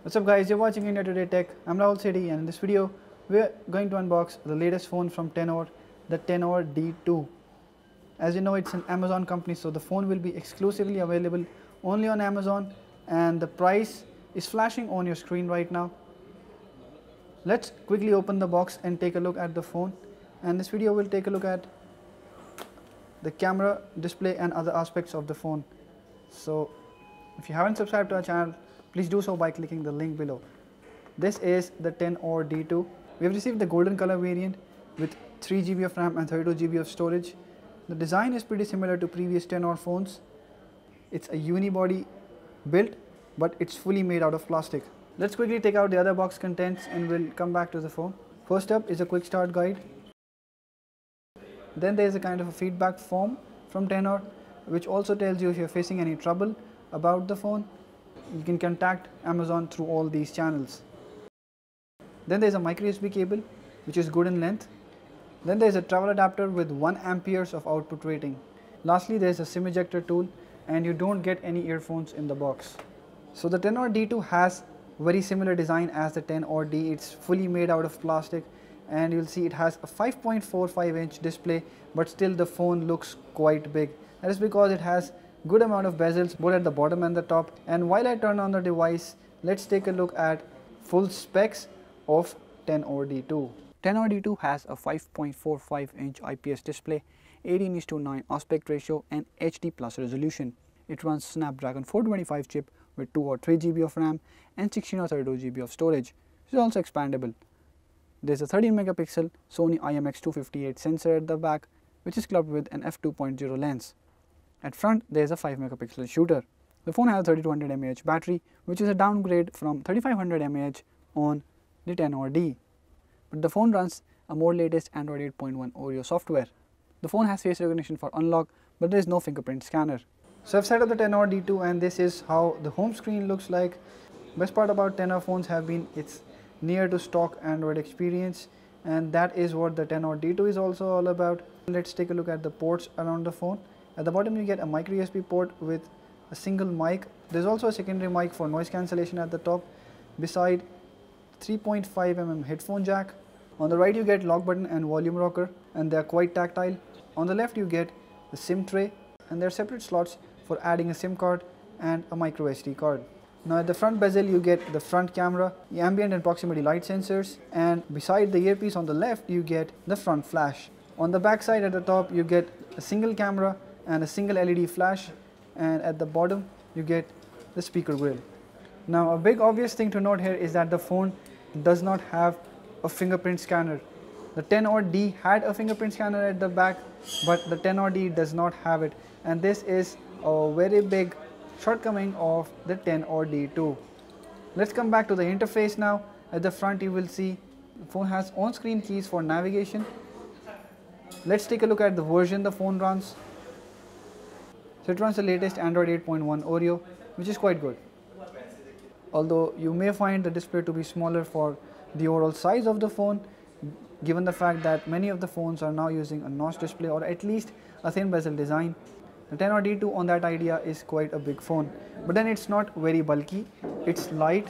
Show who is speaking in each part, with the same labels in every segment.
Speaker 1: What's up guys, you're watching India Today Tech. I'm Rahul Sethi and in this video we're going to unbox the latest phone from Tenor, the Tenor D2. As you know, it's an Amazon company, so the phone will be exclusively available only on Amazon and the price is flashing on your screen right now. Let's quickly open the box and take a look at the phone, and this video will take a look at the camera, display and other aspects of the phone. So if you haven't subscribed to our channel, please do so by clicking the link below. This is the Tenor D2. We have received the golden color variant with 3 GB of RAM and 32 GB of storage. The design is pretty similar to previous Tenor phones. It's a unibody build, but it's fully made out of plastic. Let's quickly take out the other box contents and we'll come back to the phone. First up is a quick start guide. Then there is a kind of a feedback form from Tenor, which also tells you if you're facing any trouble about the phone, you can contact Amazon through all these channels. Then there is a micro USB cable, which is good in length. Then there is a travel adapter with 1 amperes of output rating. Lastly, there is a SIM ejector tool, and you don't get any earphones in the box. So the Tenor D2 has very similar design as the Tenor D. It's fully made out of plastic, and you'll see it has a 5.45-inch display, but still the phone looks quite big. That is because it has good amount of bezels both at the bottom and the top. And while I turn on the device, let's take a look at full specs of Tenor D2. Tenor D2 has a 5.45-inch IPS display, 18:9 aspect ratio and HD plus resolution. It runs Snapdragon 425 chip with 2 or 3 GB of RAM and 16 or 32 GB of storage. It is also expandable. There is a 13 megapixel Sony IMX258 sensor at the back, which is clubbed with an f2.0 lens. At front, there is a 5 megapixel shooter. The phone has a 3200 mAh battery, which is a downgrade from 3500 mAh on the Tenor D. But the phone runs a more latest Android 8.1 Oreo software. The phone has face recognition for unlock, but there is no fingerprint scanner. So I've set up the Tenor D2 and this is how the home screen looks like. Best part about Tenor phones have been its near to stock Android experience, and that is what the Tenor D2 is also all about. Let's take a look at the ports around the phone. At the bottom you get a micro USB port with a single mic. There's also a secondary mic for noise cancellation at the top, beside 3.5mm headphone jack. On the right you get lock button and volume rocker, and they are quite tactile. On the left you get the SIM tray, and there are separate slots for adding a SIM card and a micro SD card. Now at the front bezel you get the front camera, the ambient and proximity light sensors, and beside the earpiece on the left you get the front flash. On the back side at the top you get a single camera and a single LED flash, and at the bottom you get the speaker grill. Now a big obvious thing to note here is that the phone does not have a fingerprint scanner. The Tenor D had a fingerprint scanner at the back, but the Tenor D does not have it, and this is a very big shortcoming of the Tenor D2. Let's come back to the interface now. At the front you will see the phone has on-screen keys for navigation. Let's take a look at the version the phone runs. So it runs the latest Android 8.1 Oreo, which is quite good. Although you may find the display to be smaller for the overall size of the phone, given the fact that many of the phones are now using a notch display or at least a thin bezel design. The Tenor D2 on that idea is quite a big phone, but then it's not very bulky, it's light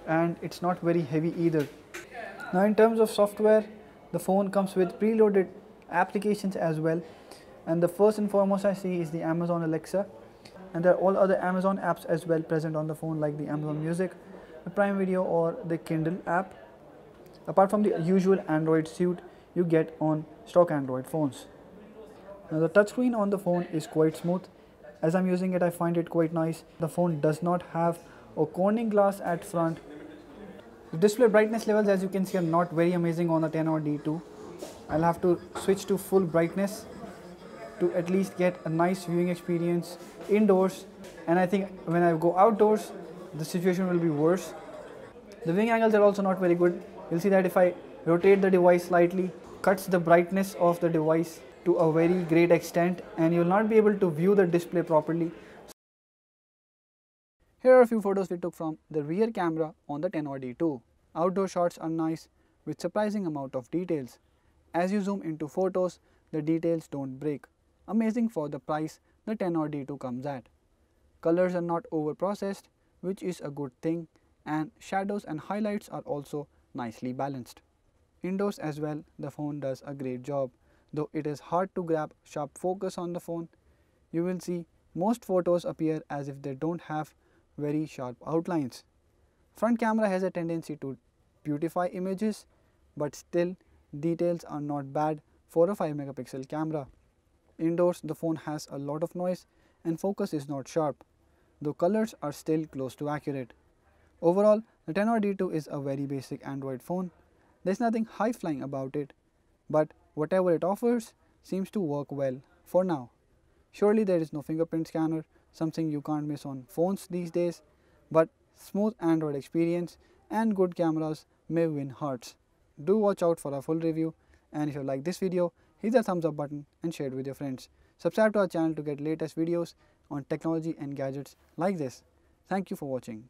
Speaker 1: and it's not very heavy either. Now in terms of software, the phone comes with preloaded applications as well, and the first and foremost I see is the Amazon Alexa, and there are all other Amazon apps as well present on the phone, like the Amazon Music, the Prime Video or the Kindle app, apart from the usual Android suite you get on stock Android phones. Now the touchscreen on the phone is quite smooth. As I'm using it, I find it quite nice. The phone does not have a Corning glass at front. The display brightness levels, as you can see, are not very amazing on the Tenor D2. I'll have to switch to full brightness to at least get a nice viewing experience indoors, and I think when I go outdoors the situation will be worse. The viewing angles are also not very good. You'll see that if I rotate the device slightly, cuts the brightness of the device to a very great extent, and you'll not be able to view the display properly. Here are a few photos we took from the rear camera on the Tenor D2. Outdoor shots are nice with surprising amount of details. As you zoom into photos, the details don't break. Amazing for the price the Tenor D2 comes at. Colors are not over processed, which is a good thing, and shadows and highlights are also nicely balanced. Indoors as well, the phone does a great job. Though it is hard to grab sharp focus on the phone, you will see most photos appear as if they don't have very sharp outlines. Front camera has a tendency to beautify images, but still details are not bad for a 5 megapixel camera. Indoors, the phone has a lot of noise and focus is not sharp, though colors are still close to accurate. Overall, the XR D2 is a very basic Android phone. There's nothing high-flying about it, but whatever it offers seems to work well for now. Surely there is no fingerprint scanner, something you can't miss on phones these days, but smooth Android experience and good cameras may win hearts. Do watch out for a full review, and if you like this video, hit the thumbs up button and share it with your friends. Subscribe to our channel to get latest videos on technology and gadgets like this. Thank you for watching.